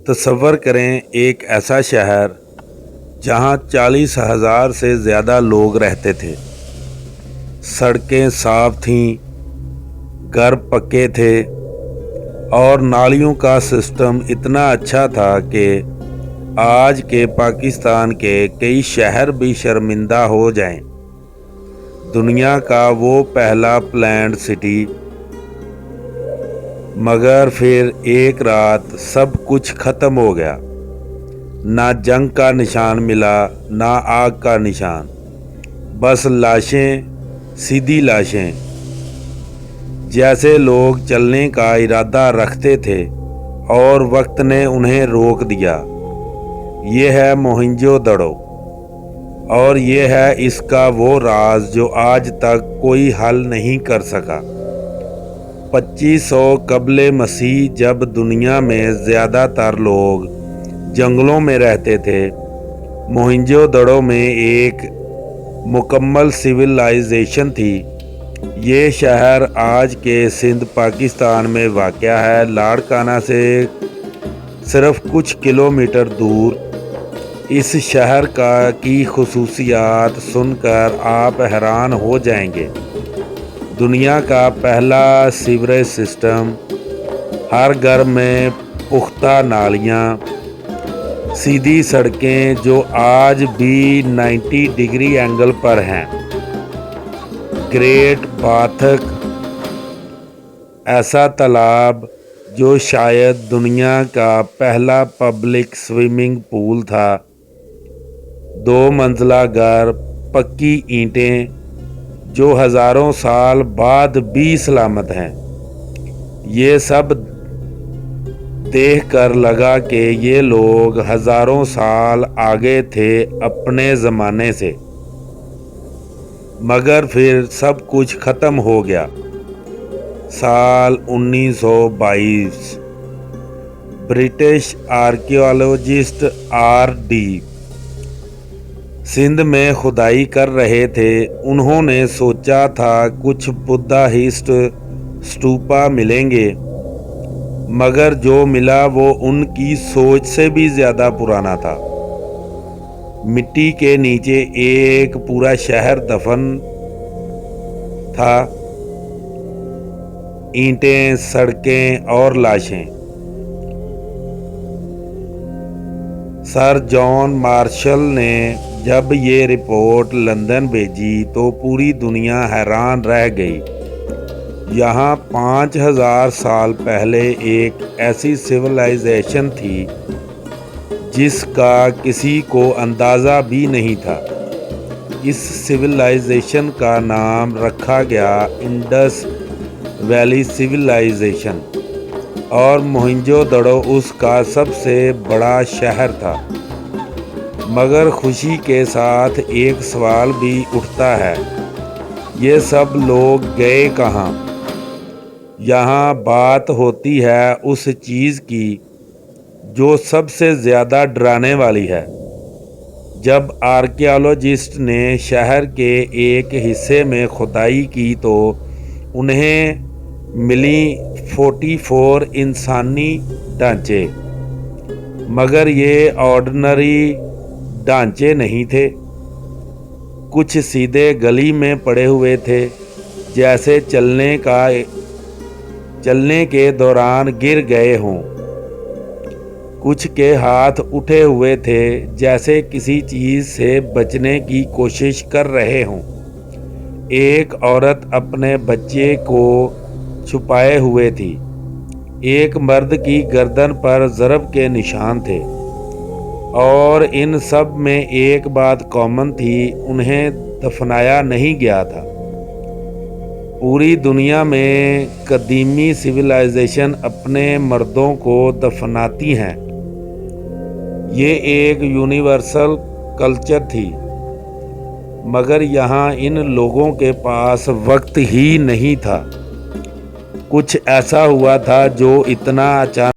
तसव्वुर करें एक ऐसा शहर जहां 40,000 से ज़्यादा लोग रहते थे। सड़कें साफ थीं, घर पक्के थे और नालियों का सिस्टम इतना अच्छा था कि आज के पाकिस्तान के कई शहर भी शर्मिंदा हो जाएं। दुनिया का वो पहला प्लान्ड सिटी। मगर फिर एक रात सब कुछ ख़त्म हो गया। ना जंग का निशान मिला, ना आग का निशान, बस लाशें, सीधी लाशें। जैसे लोग चलने का इरादा रखते थे और वक्त ने उन्हें रोक दिया। ये है मोहनजोदड़ो और ये है इसका वो राज जो आज तक कोई हल नहीं कर सका। 2500 कबले मसीह जब दुनिया में ज़्यादातर लोग जंगलों में रहते थे, मोहनजोदड़ो में एक मुकम्मल सिविलाइजेशन थी। ये शहर आज के सिंध पाकिस्तान में वाक़या है। लाड़काना से सिर्फ कुछ किलोमीटर दूर। इस शहर की खुसूसियात सुनकर आप हैरान हो जाएंगे। दुनिया का पहला सीवरेज सिस्टम, हर घर में पुख्ता नालियाँ, सीधी सड़कें जो आज भी 90 डिग्री एंगल पर हैं, ग्रेट बाथक, ऐसा तालाब जो शायद दुनिया का पहला पब्लिक स्विमिंग पूल था, 2 मंजिला घर, पक्की ईंटें जो हज़ारों साल बाद भी सलामत हैं। ये सब देख कर लगा कि ये लोग हज़ारों साल आगे थे अपने ज़माने से। मगर फिर सब कुछ ख़त्म हो गया। साल 1922। British archaeologist R.D. सिंध में खुदाई कर रहे थे। उन्होंने सोचा था कुछ बुद्धाहिस्ट स्तूपा मिलेंगे, मगर जो मिला वो उनकी सोच से भी ज़्यादा पुराना था। मिट्टी के नीचे एक पूरा शहर दफन था, ईंटें, सड़कें और लाशें। सर जॉन मार्शल ने जब ये रिपोर्ट लंदन भेजी तो पूरी दुनिया हैरान रह गई। यहाँ 5000 साल पहले एक ऐसी सिविलाइजेशन थी जिसका किसी को अंदाज़ा भी नहीं था। इस सिविलाइजेशन का नाम रखा गया इंडस वैली सिविलाइजेशन और मोहनजोदड़ो उसका सबसे बड़ा शहर था। मगर खुशी के साथ एक सवाल भी उठता है, ये सब लोग गए कहाँ? यहाँ बात होती है उस चीज़ की जो सबसे ज़्यादा डराने वाली है। जब आर्कियोलॉजिस्ट ने शहर के एक हिस्से में खुदाई की तो उन्हें मिली 44 इंसानी ढांचे, मगर ये ऑर्डिनरी ढांचे नहीं थे। कुछ सीधे गली में पड़े हुए थे, जैसे चलने के दौरान गिर गए हों। कुछ के हाथ उठे हुए थे, जैसे किसी चीज़ से बचने की कोशिश कर रहे हों। एक औरत अपने बच्चे को छुपाए हुए थी। एक मर्द की गर्दन पर ज़रब के निशान थे। और इन सब में एक बात कॉमन थी, उन्हें दफनाया नहीं गया था। पूरी दुनिया में कदीमी सिविलाइजेशन अपने मर्दों को दफनाती हैं। ये एक यूनिवर्सल कल्चर थी, मगर यहाँ इन लोगों के पास वक्त ही नहीं था। कुछ ऐसा हुआ था जो इतना अचानक